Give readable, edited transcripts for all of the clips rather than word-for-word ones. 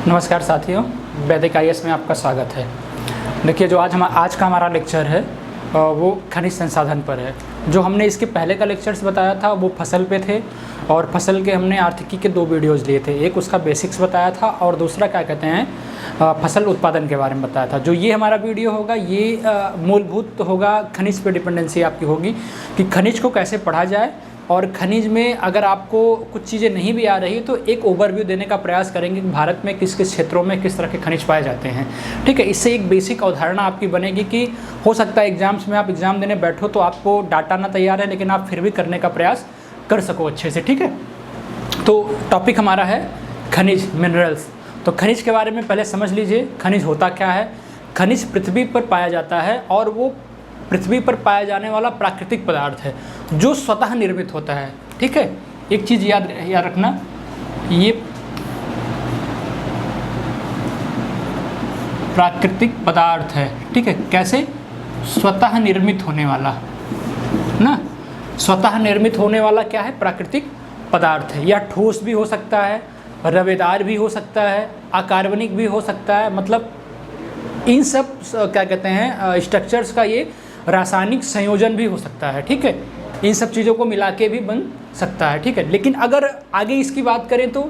नमस्कार साथियों, वैदिक IAS में आपका स्वागत है। देखिए, जो आज का हमारा लेक्चर है वो खनिज संसाधन पर है। जो हमने इसके पहले का लेक्चर्स बताया था वो फसल पे थे, और फसल के हमने आर्थिकी के 2 वीडियोज़ लिए थे। एक उसका बेसिक्स बताया था और दूसरा क्या कहते हैं फसल उत्पादन के बारे में बताया था। जो ये हमारा वीडियो होगा ये मूलभूत होगा, खनिज पे डिपेंडेंसी आपकी होगी कि खनिज को कैसे पढ़ा जाए, और खनिज में अगर आपको कुछ चीज़ें नहीं भी आ रही तो एक ओवरव्यू देने का प्रयास करेंगे कि भारत में किस किस क्षेत्रों में किस तरह के खनिज पाए जाते हैं। ठीक है, इससे एक बेसिक अवधारणा आपकी बनेगी कि हो सकता है एग्जाम्स में आप एग्ज़ाम देने बैठो तो आपको डाटा ना तैयार है, लेकिन आप फिर भी करने का प्रयास कर सको अच्छे से। ठीक है, तो टॉपिक हमारा है खनिज, मिनरल्स। तो खनिज के बारे में पहले समझ लीजिए, खनिज होता क्या है। खनिज पृथ्वी पर पाया जाता है और वो पृथ्वी पर पाया जाने वाला प्राकृतिक पदार्थ है जो स्वतः निर्मित होता है। ठीक है, एक चीज़ याद रखना, ये प्राकृतिक पदार्थ है। ठीक है, कैसे? स्वतः निर्मित होने वाला ना, स्वतः निर्मित होने वाला क्या है? प्राकृतिक पदार्थ है। या ठोस भी हो सकता है, रवेदार भी हो सकता है, अकार्बनिक भी हो सकता है। मतलब इन सब क्या कहते हैं स्ट्रक्चर्स का ये रासायनिक संयोजन भी हो सकता है। ठीक है, इन सब चीज़ों को मिला के भी बन सकता है। ठीक है, लेकिन अगर आगे इसकी बात करें तो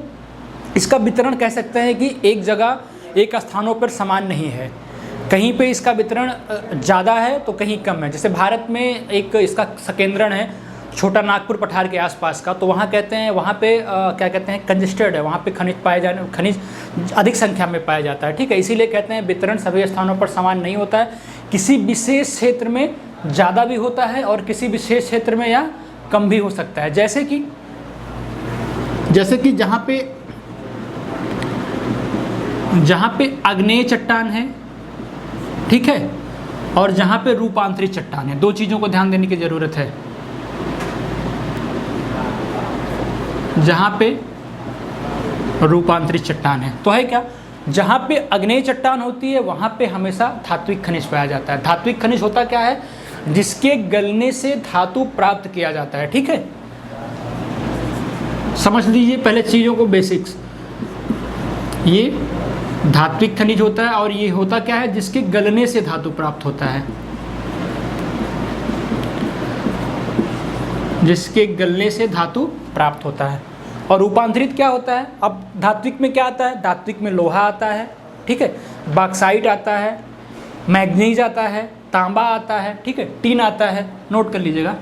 इसका वितरण कह सकते हैं कि एक जगह एक स्थानों पर समान नहीं है। कहीं पे इसका वितरण ज़्यादा है तो कहीं कम है। जैसे भारत में एक इसका संकेंद्रण है छोटा नागपुर पठार के आसपास का, तो वहाँ कहते हैं वहाँ पे क्या कहते हैं कंजेस्टेड है, वहाँ पे खनिज अधिक संख्या में पाया जाता है। ठीक है, इसीलिए कहते हैं वितरण सभी स्थानों पर समान नहीं होता है। किसी विशेष क्षेत्र में ज़्यादा भी होता है और किसी विशेष क्षेत्र में या कम भी हो सकता है। जैसे कि जहाँ पे आग्नेय चट्टान है, ठीक है, और जहाँ पे रूपांतरित चट्टान है, 2 चीज़ों को ध्यान देने की ज़रूरत है। जहाँ पे रूपांतरित चट्टान है तो है क्या, जहाँ पे आग्नेय चट्टान होती है वहाँ पे हमेशा धात्विक खनिज पाया जाता है। धात्विक खनिज होता क्या है? जिसके गलने से धातु प्राप्त किया जाता है। ठीक है, समझ लीजिए पहले चीज़ों को, बेसिक्स। ये धात्विक खनिज होता है और ये होता क्या है? जिसके गलने से धातु प्राप्त होता है, जिसके गलने से धातु प्राप्त होता है। और रूपांतरित क्या होता है? अब धात्विक में क्या आता है? धात्विक में लोहा आता है, ठीक है, बॉक्साइट आता है, मैग्नीज आता है, तांबा आता है, ठीक है, टीन आता है। नोट कर लीजिएगा,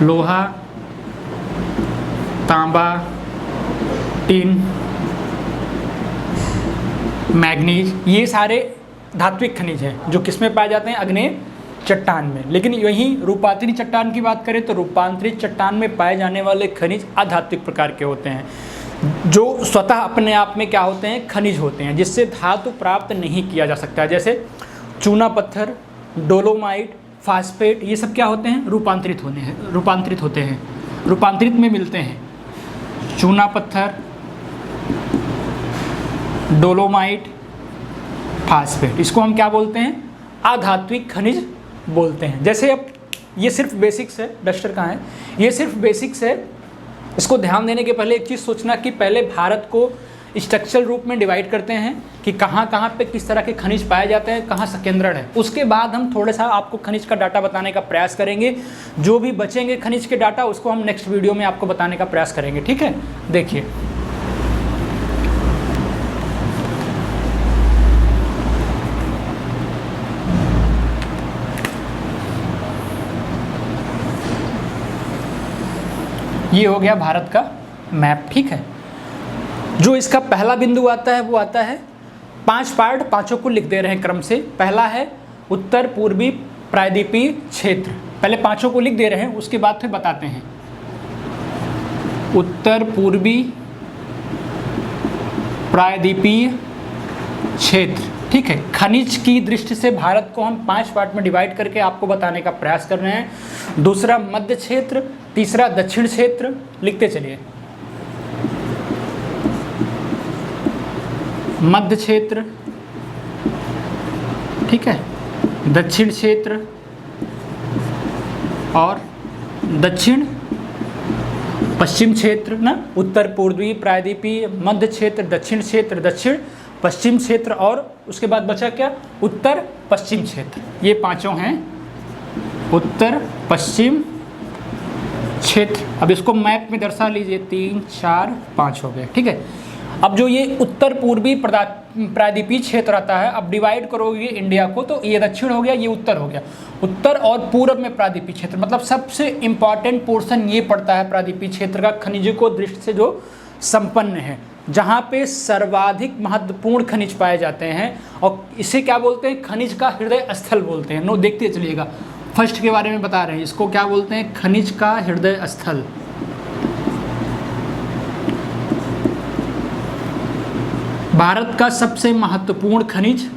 लोहा, तांबा, टीन, मैग्नीज, ये सारे धात्विक खनिज हैं जो किस में पाए जाते हैं? आग्नेय चट्टान में। लेकिन यहीं रूपांतरित चट्टान की बात करें तो रूपांतरित चट्टान में पाए जाने वाले खनिज अधात्विक प्रकार के होते हैं, जो स्वतः अपने आप में क्या होते हैं? खनिज होते हैं, जिससे धातु प्राप्त नहीं किया जा सकता। जैसे चूना पत्थर, डोलोमाइट, फास्फेट, ये सब क्या होते हैं? रूपांतरित होते हैं, रूपांतरित में मिलते हैं। चूना पत्थर, डोलोमाइट, फास्फेट, इसको हम क्या बोलते हैं? अधात्विक खनिज बोलते हैं। जैसे अब ये सिर्फ बेसिक्स है, डस्टर कहाँ है? ये सिर्फ बेसिक्स है। इसको ध्यान देने के पहले एक चीज़ सोचना कि पहले भारत को स्ट्रक्चरल रूप में डिवाइड करते हैं कि कहाँ कहाँ पे किस तरह के खनिज पाए जाते हैं, कहाँ संकेंद्रण है। उसके बाद हम थोड़ा सा आपको खनिज का डाटा बताने का प्रयास करेंगे। जो भी बचेंगे खनिज के डाटा उसको हम नेक्स्ट वीडियो में आपको बताने का प्रयास करेंगे। ठीक है, देखिए ये हो गया भारत का मैप। ठीक है, जो इसका पहला बिंदु आता है वो आता है 5 पार्ट, 5 को लिख दे रहे हैं क्रम से। पहला है उत्तर पूर्वी प्रायद्वीपीय क्षेत्र। पहले 5 को लिख दे रहे हैं, उसके बाद फिर बताते हैं। उत्तर पूर्वी प्रायद्वीपीय क्षेत्र। ठीक है, खनिज की दृष्टि से भारत को हम 5 पार्ट में डिवाइड करके आपको बताने का प्रयास कर रहे हैं। दूसरा मध्य क्षेत्र, तीसरा दक्षिण क्षेत्र, लिखते चलिए। मध्य क्षेत्र, ठीक है, दक्षिण क्षेत्र और दक्षिण पश्चिम क्षेत्र ना, उत्तर पूर्वी प्रायद्वीपीय, मध्य क्षेत्र, दक्षिण क्षेत्र, दक्षिण पश्चिम क्षेत्र और उसके बाद बचा क्या, उत्तर पश्चिम क्षेत्र। ये पांचों हैं उत्तर पश्चिम क्षेत्र। अब इसको मैप में दर्शा लीजिए, 3 4 5 हो गए, ठीक है। अब जो ये उत्तर पूर्वी प्रायद्वीपीय क्षेत्र आता है, अब डिवाइड करोगे इंडिया को तो ये दक्षिण हो गया, ये उत्तर हो गया। उत्तर और पूर्व में प्रायद्वीपीय क्षेत्र, मतलब सबसे इम्पॉर्टेंट पोर्शन ये पड़ता है प्रायद्वीपीय क्षेत्र का, खनिजों दृष्टि से जो संपन्न है, जहाँ पे सर्वाधिक महत्वपूर्ण खनिज पाए जाते हैं। और इसे क्या बोलते हैं, खनिज का हृदय स्थल बोलते हैं। नो, देखते चलिएगा, फर्स्ट के बारे में बता रहे हैं, इसको क्या बोलते हैं, खनिज का हृदय स्थल। भारत का सबसे महत्वपूर्ण खनिज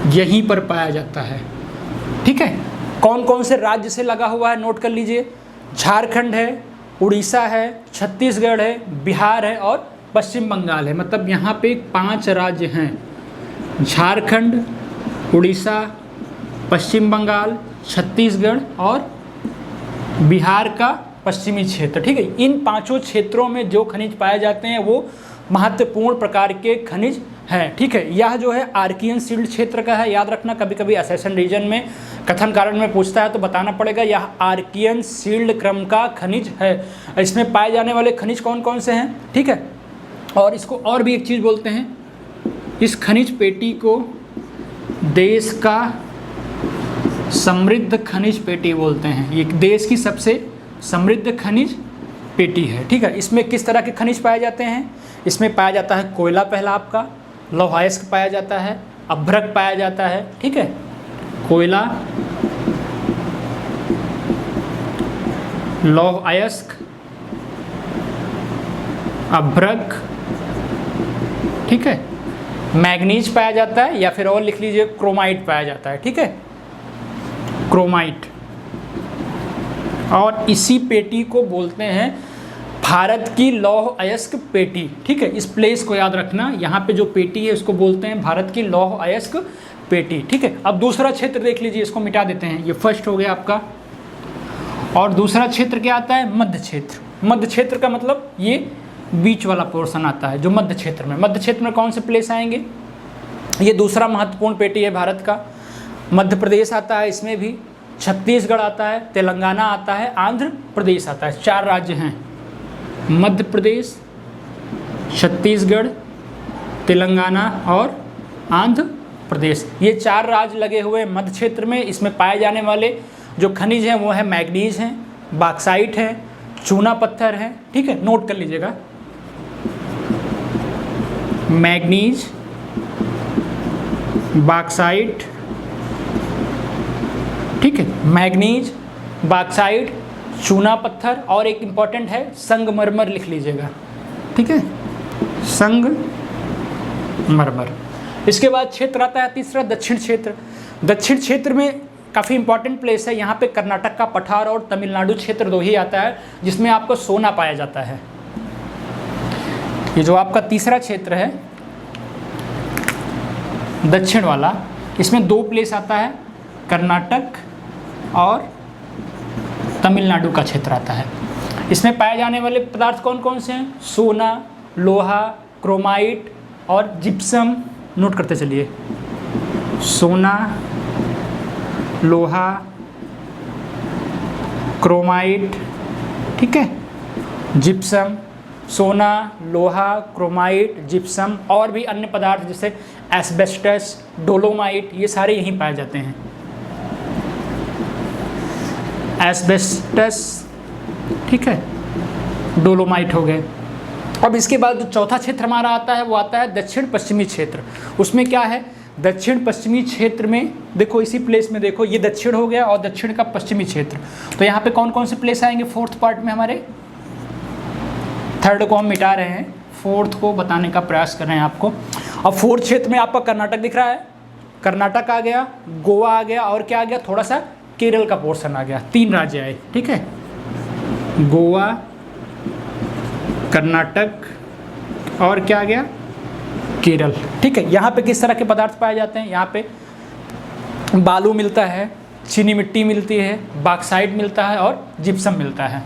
यहीं पर पाया जाता है, ठीक है। कौन कौन से राज्य से लगा हुआ है, नोट कर लीजिए। झारखंड है, उड़ीसा है, छत्तीसगढ़ है, बिहार है और पश्चिम बंगाल है। मतलब यहाँ पे 5 राज्य हैं, झारखंड, उड़ीसा, पश्चिम बंगाल, छत्तीसगढ़ और बिहार का पश्चिमी क्षेत्र, ठीक है। इन 5 क्षेत्रों में जो खनिज पाए जाते हैं वो महत्वपूर्ण प्रकार के खनिज हैं, ठीक है। यह जो है आर्कियन शील्ड क्षेत्र का है, याद रखना, कभी कभी असेशन रीजन में कथन कारण में पूछता है तो बताना पड़ेगा, यह आर्कियन शील्ड क्रम का खनिज है। इसमें पाए जाने वाले खनिज कौन कौन से हैं, ठीक है। और इसको और भी एक चीज़ बोलते हैं, इस खनिज पेटी को देश का समृद्ध खनिज पेटी बोलते हैं। ये देश की सबसे समृद्ध खनिज पेटी है, ठीक है। इसमें किस तरह के खनिज पाए जाते हैं, इसमें पाया जाता है कोयला, पहला आपका लौह अयस्क पाया जाता है, अभ्रक पाया जाता है, ठीक है। कोयला, लौह अयस्क, अभ्रक, ठीक है। मैग्नीज पाया जाता है, या फिर और लिख लीजिए क्रोमाइट पाया जाता है, ठीक है, क्रोमाइट। और इसी पेटी को बोलते हैं भारत की लौह अयस्क पेटी, ठीक है। इस प्लेस को याद रखना, यहाँ पे जो पेटी है उसको बोलते हैं भारत की लौह अयस्क पेटी, ठीक है। अब दूसरा क्षेत्र देख लीजिए, इसको मिटा देते हैं, ये फर्स्ट हो गया आपका। और दूसरा क्षेत्र क्या आता है, मध्य क्षेत्र। मध्य क्षेत्र का मतलब ये बीच वाला पोर्शन आता है जो मध्य क्षेत्र में। मध्य क्षेत्र में कौन से प्लेस आएंगे, ये दूसरा महत्वपूर्ण पेटी है भारत का। मध्य प्रदेश आता है इसमें भी, छत्तीसगढ़ आता है, तेलंगाना आता है, आंध्र प्रदेश आता है। 4 राज्य हैं, मध्य प्रदेश, छत्तीसगढ़, तेलंगाना और आंध्र प्रदेश। ये 4 राज्य लगे हुए मध्य क्षेत्र में। इसमें पाए जाने वाले जो खनिज हैं वो है मैग्नीज हैं, बॉक्साइट है, चूना पत्थर है, ठीक है। नोट कर लीजिएगा, मैग्नीज, बॉक्साइट, ठीक है, मैग्नीज, बॉक्साइट, चूना पत्थर और एक इम्पॉर्टेंट है संगमरमर, लिख लीजिएगा, ठीक है, संगमरमर। इसके बाद क्षेत्र आता है तीसरा, दक्षिण क्षेत्र। दक्षिण क्षेत्र में काफ़ी इंपॉर्टेंट प्लेस है, यहाँ पे कर्नाटक का पठार और तमिलनाडु क्षेत्र 2 ही आता है जिसमें आपको सोना पाया जाता है। ये जो आपका तीसरा क्षेत्र है दक्षिण वाला, इसमें 2 प्लेस आता है, कर्नाटक और तमिलनाडु का क्षेत्र आता है। इसमें पाए जाने वाले पदार्थ कौन कौन से हैं, सोना, लोहा, क्रोमाइट और जिप्सम। नोट करते चलिए, सोना, लोहा, क्रोमाइट, ठीक है, जिप्सम। सोना, लोहा, क्रोमाइट, जिप्सम और भी अन्य पदार्थ जैसे एस्बेस्टस, डोलोमाइट, ये सारे यहीं पाए जाते हैं। एस्बेस्टस, ठीक है, डोलोमाइट हो गए। अब इसके बाद जो चौथा क्षेत्र हमारा आता है वो आता है दक्षिण पश्चिमी क्षेत्र। उसमें क्या है, दक्षिण पश्चिमी क्षेत्र में देखो, इसी प्लेस में देखो, ये दक्षिण हो गया और दक्षिण का पश्चिमी क्षेत्र। तो यहाँ पे कौन कौन से प्लेस आएंगे फोर्थ पार्ट में हमारे, थर्ड को हम मिटा रहे हैं, फोर्थ को बताने का प्रयास कर रहे हैं आपको। अब फोर्थ क्षेत्र में आपका कर्नाटक दिख रहा है, कर्नाटक आ गया, गोवा आ गया और क्या आ गया, थोड़ा सा केरल का पोर्शन आ गया। 3 राज्य आए, ठीक है, गोवा, कर्नाटक और क्या आ गया, केरल, ठीक है। यहाँ पे किस तरह के पदार्थ पाए जाते हैं, यहाँ पे बालू मिलता है, चीनी मिट्टी मिलती है, बॉक्साइट मिलता है और जिप्सम मिलता है,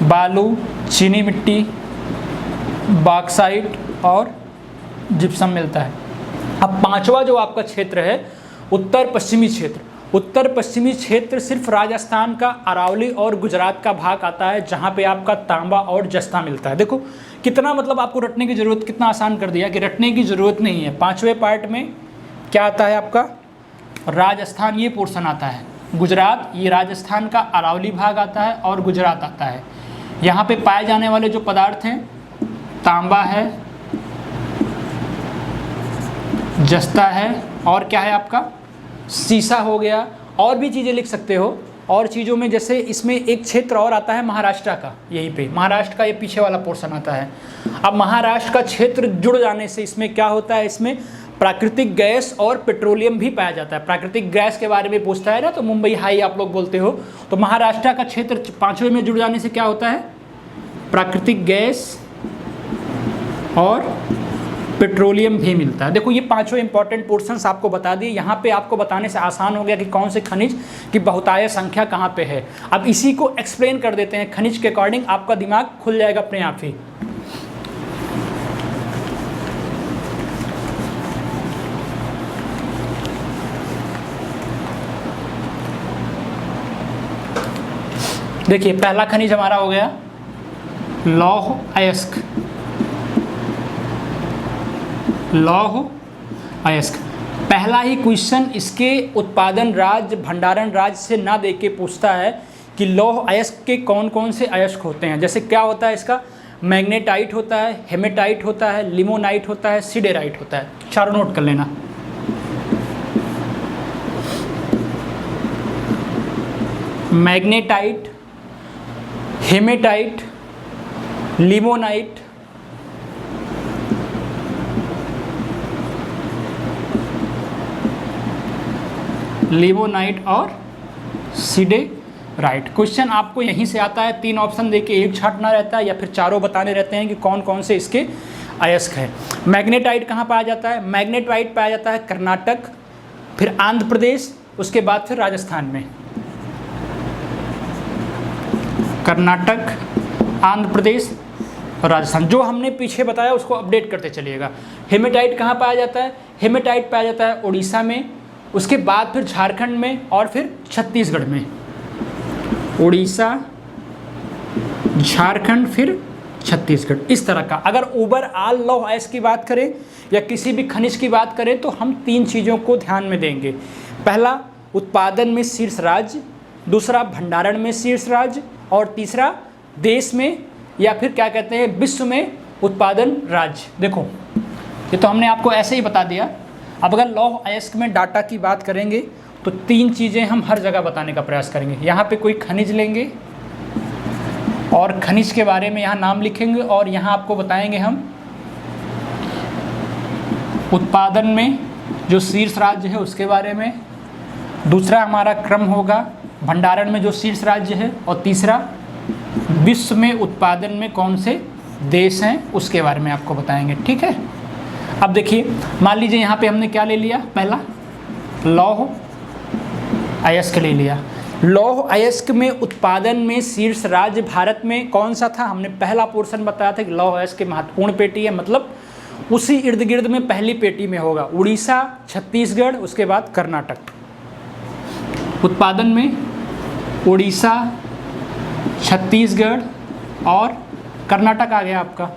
बालू, चीनी मिट्टी, बॉक्साइट और जिप्सम मिलता है। अब पांचवा जो आपका क्षेत्र है उत्तर पश्चिमी क्षेत्र। उत्तर पश्चिमी क्षेत्र सिर्फ राजस्थान का अरावली और गुजरात का भाग आता है, जहाँ पे आपका तांबा और जस्ता मिलता है। देखो कितना मतलब आपको रटने की ज़रूरत, कितना आसान कर दिया कि रटने की ज़रूरत नहीं है। पांचवें पार्ट में क्या आता है आपका, राजस्थान ये पोर्शन आता है, गुजरात ये राजस्थान का अरावली भाग आता है और गुजरात आता है। यहाँ पे पाए जाने वाले जो पदार्थ हैं तांबा है, जस्ता है और क्या है आपका सीसा हो गया। और भी चीज़ें लिख सकते हो, और चीज़ों में जैसे इसमें एक क्षेत्र और आता है महाराष्ट्र का, यहीं पे महाराष्ट्र का ये पीछे वाला पोर्शन आता है। अब महाराष्ट्र का क्षेत्र जुड़ जाने से इसमें क्या होता है, इसमें प्राकृतिक गैस और पेट्रोलियम भी पाया जाता है। प्राकृतिक गैस के बारे में पूछता है ना, तो मुंबई हाई आप लोग बोलते हो, तो महाराष्ट्र का क्षेत्र पांचवें में जुड़ जाने से क्या होता है, प्राकृतिक गैस और पेट्रोलियम भी मिलता है। देखो ये पांचों इंपॉर्टेंट पोर्शंस आपको बता दिए। यहाँ पे आपको बताने से आसान हो गया कि कौन से खनिज की बहुतायत संख्या कहाँ पे है। अब इसी को एक्सप्लेन कर देते हैं खनिज के अकॉर्डिंग, आपका दिमाग खुल जाएगा अपने आप ही। देखिए पहला खनिज हमारा हो गया लौह अयस्क। लौह अयस्क पहला ही क्वेश्चन इसके उत्पादन राज्य भंडारण राज्य से ना दे के पूछता है कि लौह अयस्क के कौन कौन से अयस्क होते हैं। जैसे क्या होता है इसका, मैग्नेटाइट होता है, हेमेटाइट होता है, लिमोनाइट होता है, सिडेराइट होता है। चारों नोट कर लेना। मैग्नेटाइट, हेमेटाइट, लिमोनाइट, लिमोनाइट और सिडेराइट। क्वेश्चन आपको यहीं से आता है, तीन ऑप्शन देके एक छांटना रहता है या फिर चारों बताने रहते हैं कि कौन कौन से इसके अयस्क है। मैग्नेटाइट कहाँ पाया जाता है, मैग्नेटाइट पाया जाता है कर्नाटक, फिर आंध्र प्रदेश, उसके बाद फिर राजस्थान में। कर्नाटक, आंध्र प्रदेश और राजस्थान। जो हमने पीछे बताया उसको अपडेट करते चलिएगा। हेमेटाइट कहाँ पाया जाता है, हेमेटाइट पाया जाता है उड़ीसा में, उसके बाद फिर झारखंड में और फिर छत्तीसगढ़ में। उड़ीसा, झारखंड, फिर छत्तीसगढ़, इस तरह का। अगर ओवरऑल लौह अयस्क की बात करें या किसी भी खनिज की बात करें तो हम तीन चीज़ों को ध्यान में देंगे। पहला उत्पादन में शीर्ष राज्य, दूसरा भंडारण में शीर्ष राज्य और तीसरा देश में या फिर क्या कहते हैं विश्व में उत्पादन राज्य। देखो ये तो हमने आपको ऐसे ही बता दिया। अब अगर लौह अयस्क में डाटा की बात करेंगे तो तीन चीज़ें हम हर जगह बताने का प्रयास करेंगे। यहाँ पे कोई खनिज लेंगे और खनिज के बारे में यहाँ नाम लिखेंगे और यहाँ आपको बताएंगे हम उत्पादन में जो शीर्ष राज्य है उसके बारे में, दूसरा हमारा क्रम होगा भंडारण में जो शीर्ष राज्य है और तीसरा विश्व में उत्पादन में कौन से देश हैं उसके बारे में आपको बताएंगे। ठीक है। अब देखिए मान लीजिए यहाँ पे हमने क्या ले लिया, पहला लौह अयस्क ले लिया। लौह अयस्क में उत्पादन में शीर्ष राज्य भारत में कौन सा था, हमने पहला पोर्शन बताया था कि लौह अयस्क की महत्वपूर्ण पेटी है, मतलब उसी इर्द गिर्द में पहली पेटी में होगा उड़ीसा, छत्तीसगढ़, उसके बाद कर्नाटक। उत्पादन में उड़ीसा, छत्तीसगढ़ और कर्नाटक आ गया आपका।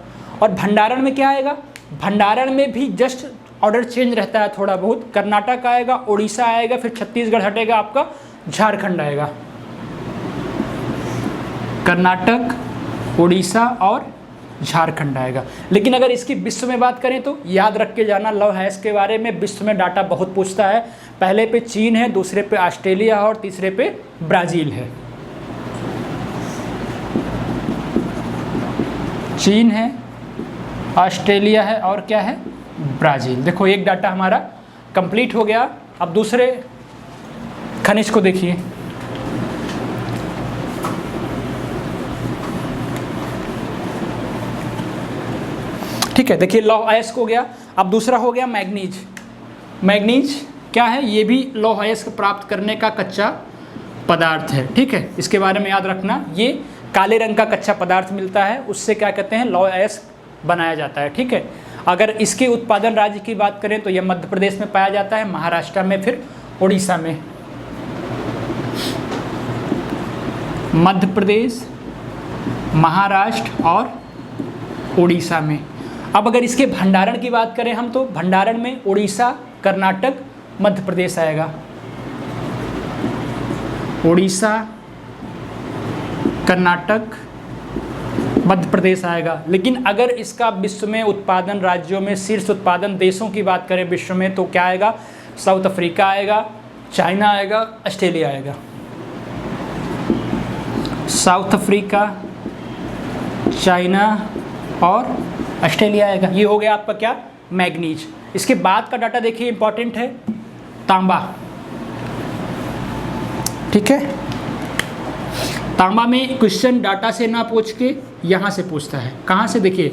और भंडारण में क्या आएगा, भंडारण में भी जस्ट ऑर्डर चेंज रहता है थोड़ा बहुत। कर्नाटक आएगा, उड़ीसा आएगा, फिर छत्तीसगढ़ हटेगा, आपका झारखंड आएगा। कर्नाटक, उड़ीसा और झारखंड आएगा। लेकिन अगर इसकी विश्व में बात करें तो याद रख के जाना लौह अयस्क के बारे में विश्व में डाटा बहुत पूछता है। पहले पे चीन है, दूसरे पे ऑस्ट्रेलिया और तीसरे पे ब्राज़ील है। चीन है, ऑस्ट्रेलिया है और क्या है, ब्राज़ील। देखो एक डाटा हमारा कंप्लीट हो गया। अब दूसरे खनिज को देखिए। ठीक है, देखिए लौह अयस्क हो गया। अब दूसरा हो गया मैग्नीज। मैग्नीज क्या है, ये भी लौह अयस्क प्राप्त करने का कच्चा पदार्थ है। ठीक है, इसके बारे में याद रखना। ये काले रंग का कच्चा पदार्थ मिलता है, उससे क्या कहते हैं, लौह अयस्क बनाया जाता है। ठीक है, अगर इसके उत्पादन राज्य की बात करें तो यह मध्य प्रदेश में पाया जाता है, महाराष्ट्र में, फिर उड़ीसा में। मध्य प्रदेश, महाराष्ट्र और उड़ीसा में। अब अगर इसके भंडारण की बात करें हम तो भंडारण में उड़ीसा, कर्नाटक, मध्य प्रदेश आएगा। उड़ीसा, कर्नाटक, मध्य प्रदेश आएगा। लेकिन अगर इसका विश्व में उत्पादन राज्यों में शीर्ष उत्पादन देशों की बात करें विश्व में तो क्या आएगा, साउथ अफ्रीका आएगा, चाइना आएगा, ऑस्ट्रेलिया आएगा। साउथ अफ्रीका, चाइना और ऑस्ट्रेलिया आएगा। ये हो गया आपका क्या, मैग्नीज। इसके बाद का डाटा देखिए इंपॉर्टेंट है, तांबा। ठीक है, तांबा में क्वेश्चन डाटा से ना पूछ के यहाँ से पूछता है। कहाँ से, देखिए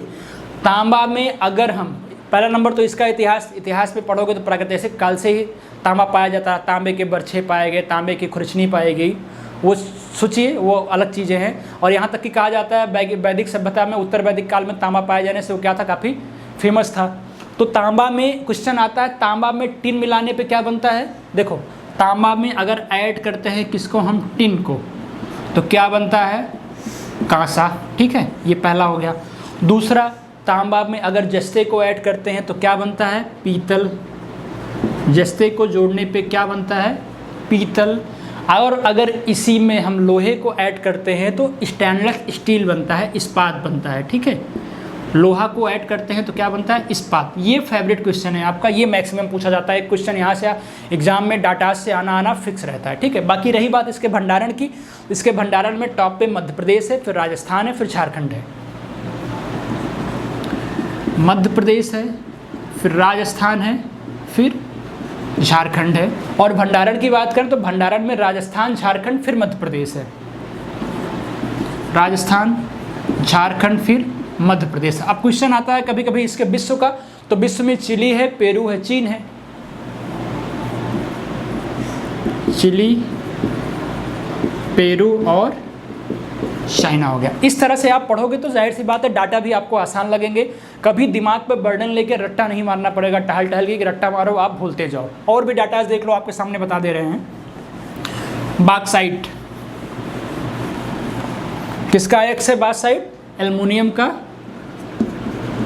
तांबा में अगर हम पहला नंबर तो इसका इतिहास में पढ़ोगे तो प्रागैतिहासिक काल से ही तांबा पाया जाता है। तांबे के बर्छे पाए गए, तांबे की खुरचनी पाई गई, वो सोचिए वो अलग चीज़ें हैं। और यहाँ तक कि कहा जाता है वैदिक सभ्यता में, उत्तर वैदिक काल में तांबा पाए जाने से वो क्या था, काफ़ी फेमस था। तो तांबा में क्वेश्चन आता है, तांबा में टिन मिलाने पे क्या बनता है। देखो तांबा में अगर ऐड करते हैं किसको, हम टिन को, तो क्या बनता है, कांसा। ठीक है, ये पहला हो गया। दूसरा, तांबा में अगर जस्ते को ऐड करते हैं तो क्या बनता है, पीतल। जस्ते को जोड़ने पे क्या बनता है, पीतल। और अगर इसी में हम लोहे को ऐड करते हैं तो स्टेनलेस स्टील बनता है, इस्पात बनता है। ठीक है, लोहा को ऐड करते हैं तो क्या बनता है, इस्पात। ये फेवरेट क्वेश्चन है आपका, ये मैक्सिमम पूछा जाता है। एक क्वेश्चन यहाँ से एग्जाम में डाटा से आना फिक्स रहता है। ठीक है, बाकी रही बात इसके भंडारण की, इसके भंडारण में टॉप पे मध्य प्रदेश है, फिर राजस्थान है, फिर झारखंड है। मध्य प्रदेश है, फिर राजस्थान है, फिर झारखंड है। और भंडारण की बात करें तो भंडारण में राजस्थान, झारखंड, फिर मध्य प्रदेश है। राजस्थान, झारखंड, फिर मध्य प्रदेश। अब क्वेश्चन आता है कभी कभी इसके विश्व का, तो विश्व में चिली है, पेरू है, चीन है। चिली, पेरू और चाइना हो गया। इस तरह से आप पढ़ोगे तो जाहिर सी बात है डाटा भी आपको आसान लगेंगे। कभी दिमाग पे बर्डन लेके रट्टा नहीं मारना पड़ेगा, टहल टहल के रट्टा मारो, आप भूलते जाओ। और भी डाटा देख लो, आपके सामने बता दे रहे हैं। बाक्साइट किसका अयस्क है, बाक्साइट एल्युमिनियम का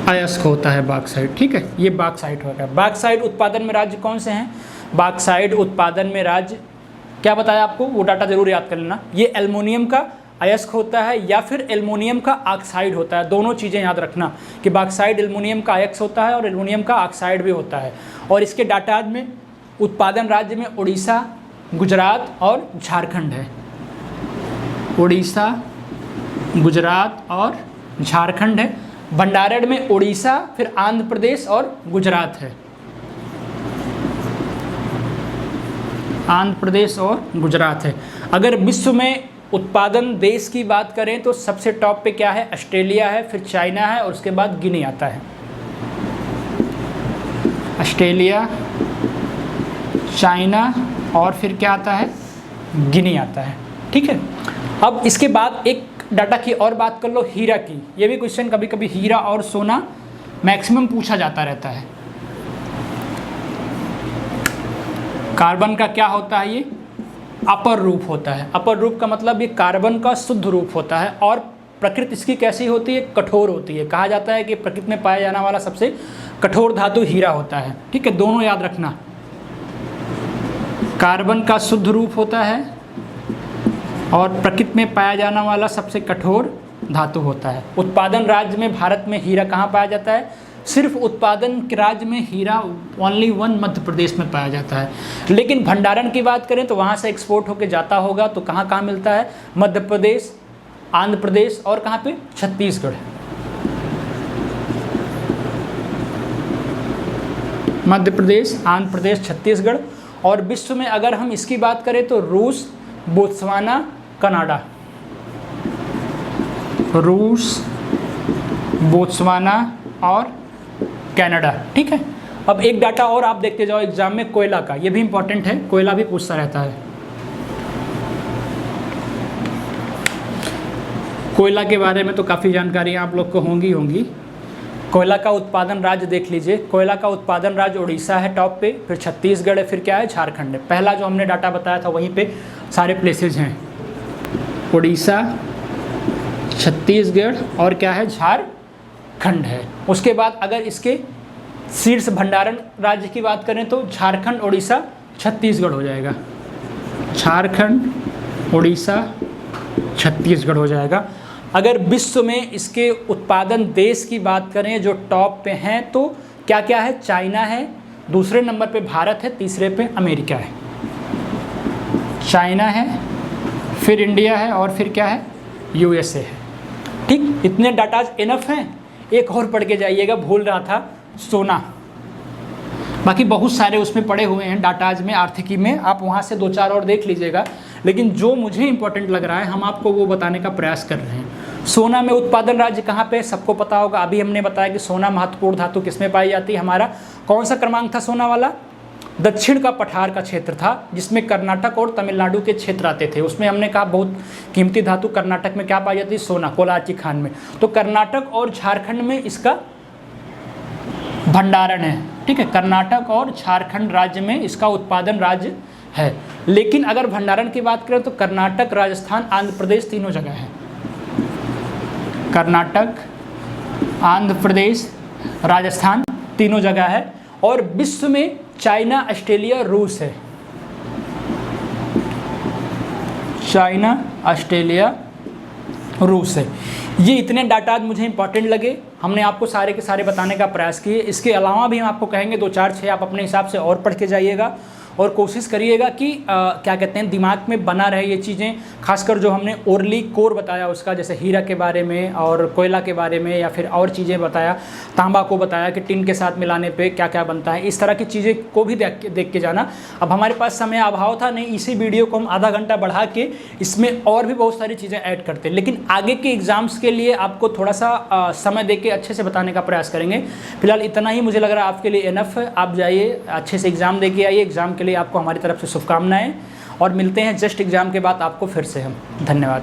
अयस्क होता है बाक्साइट। ठीक है, ये बाक्साइट होगा। बाक्साइट उत्पादन में राज्य कौन से हैं, बाक्साइट उत्पादन में राज्य क्या बताया आपको, वो डाटा जरूर याद कर लेना। ये एल्युमिनियम का अयस्क होता है या फिर एल्युमिनियम का ऑक्साइड होता है। दोनों चीज़ें याद रखना कि बाक्साइट एल्युमिनियम का अयस्क होता है और एल्युमिनियम का ऑक्साइड भी होता है। और इसके डाटा में उत्पादन राज्य में उड़ीसा, गुजरात और झारखंड है। उड़ीसा, गुजरात और झारखंड है। भंडारण में उड़ीसा, फिर आंध्र प्रदेश और गुजरात है। आंध्र प्रदेश और गुजरात है। अगर विश्व में उत्पादन देश की बात करें तो सबसे टॉप पे क्या है, ऑस्ट्रेलिया है, फिर चाइना है और उसके बाद गिनी आता है। ऑस्ट्रेलिया, चाइना और फिर क्या आता है, गिनी आता है। ठीक है, अब इसके बाद एक डाटा की और बात कर लो, हीरा की। ये भी क्वेश्चन कभी कभी हीरा और सोना मैक्सिमम पूछा जाता रहता है। कार्बन का क्या होता है, ये अपर रूप होता है। अपर रूप का मतलब ये कार्बन का शुद्ध रूप होता है। और प्रकृति इसकी कैसी होती है, कठोर होती है। कहा जाता है कि प्रकृति में पाया जाने वाला सबसे कठोर धातु हीरा होता है। ठीक है, दोनों याद रखना, कार्बन का शुद्ध रूप होता है और प्रकृति में पाया जाने वाला सबसे कठोर धातु होता है। उत्पादन राज्य में भारत में हीरा कहाँ पाया जाता है, सिर्फ उत्पादन के राज्य में हीरा ओनली वन मध्य प्रदेश में पाया जाता है। लेकिन भंडारण की बात करें तो वहाँ से एक्सपोर्ट होकर जाता होगा तो कहाँ कहाँ मिलता है, मध्य प्रदेश, आंध्र प्रदेश और कहाँ पे, छत्तीसगढ़। मध्य प्रदेश, आंध्र प्रदेश, छत्तीसगढ़। और विश्व में अगर हम इसकी बात करें तो रूस, बोत्सवाना, कनाडा। रूस, बोत्सवाना और कनाडा। ठीक है, अब एक डाटा और आप देखते जाओ एग्जाम में, कोयला का। ये भी इंपॉर्टेंट है, कोयला भी पूछता रहता है। कोयला के बारे में तो काफ़ी जानकारी आप लोग को होंगी। कोयला का उत्पादन राज्य देख लीजिए, कोयला का उत्पादन राज्य उड़ीसा है टॉप पे, फिर छत्तीसगढ़ है, फिर क्या है, झारखंड है। पहला जो हमने डाटा बताया था वहीं पे सारे प्लेसेज हैं, उड़ीसा, छत्तीसगढ़ और क्या है, झारखंड है। उसके बाद अगर इसके शीर्ष भंडारण राज्य की बात करें तो झारखंड, उड़ीसा, छत्तीसगढ़ हो जाएगा। झारखंड, उड़ीसा, छत्तीसगढ़ हो जाएगा। अगर विश्व में इसके उत्पादन देश की बात करें जो टॉप पे हैं तो क्या क्या है, चाइना है, दूसरे नंबर पे भारत है, तीसरे पे अमेरिका है। चाइना है, फिर इंडिया है और फिर क्या है, यूएसए है। ठीक, इतने डाटाज इनफ हैं। एक और पढ़ के जाइएगा, भूल रहा था, सोना। बाकी बहुत सारे उसमें पड़े हुए हैं डाटाज में, आर्थिकी में, आप वहाँ से 2-4 और देख लीजिएगा। लेकिन जो मुझे इंपॉर्टेंट लग रहा है हम आपको वो बताने का प्रयास कर रहे हैं। सोना में उत्पादन राज्य कहाँ पे, सबको पता होगा। अभी हमने बताया कि सोना महत्वपूर्ण धातु किसमें पाई जाती है। हमारा कौन सा क्रमांक था सोना वाला, दक्षिण का पठार का क्षेत्र था, जिसमें कर्नाटक और तमिलनाडु के क्षेत्र आते थे। उसमें हमने कहा बहुत कीमती धातु कर्नाटक में क्या पाई जाती है, सोना, कोलाची खान में। तो कर्नाटक और झारखंड में इसका भंडारण है। ठीक है, कर्नाटक और झारखंड राज्य में इसका उत्पादन राज्य है। लेकिन अगर भंडारण की बात करें तो कर्नाटक, राजस्थान, आंध्र प्रदेश तीनों जगह है। कर्नाटक, आंध्र प्रदेश, राजस्थान तीनों जगह है। और विश्व में चाइना, ऑस्ट्रेलिया, रूस है। चाइना, ऑस्ट्रेलिया, रूस है। ये इतने डाटा मुझे इंपॉर्टेंट लगे, हमने आपको सारे के सारे बताने का प्रयास किए। इसके अलावा भी हम आपको कहेंगे 2-4-6 आप अपने हिसाब से और पढ़ के जाइएगा और कोशिश करिएगा कि क्या कहते हैं, दिमाग में बना रहे ये चीज़ें। खासकर जो हमने ओरली कोर बताया उसका, जैसे हीरा के बारे में और कोयला के बारे में, या फिर और चीज़ें बताया, तांबा को बताया कि टिन के साथ मिलाने पे क्या क्या बनता है, इस तरह की चीज़ें को भी देख के जाना। अब हमारे पास समय अभाव था, नहीं इसी वीडियो को हम आधा घंटा बढ़ा के इसमें और भी बहुत सारी चीज़ें ऐड करते, लेकिन आगे के एग्ज़ाम्स के लिए आपको थोड़ा सा समय दे के अच्छे से बताने का प्रयास करेंगे। फिलहाल इतना ही मुझे लग रहा है आपके लिए इनफ है। आप जाइए, अच्छे से एग्ज़ाम दे के आइए। एग्ज़ाम के लिए आपको हमारी तरफ से शुभकामनाएं, और मिलते हैं जस्ट एग्ज़ाम के बाद आपको फिर से हम। धन्यवाद।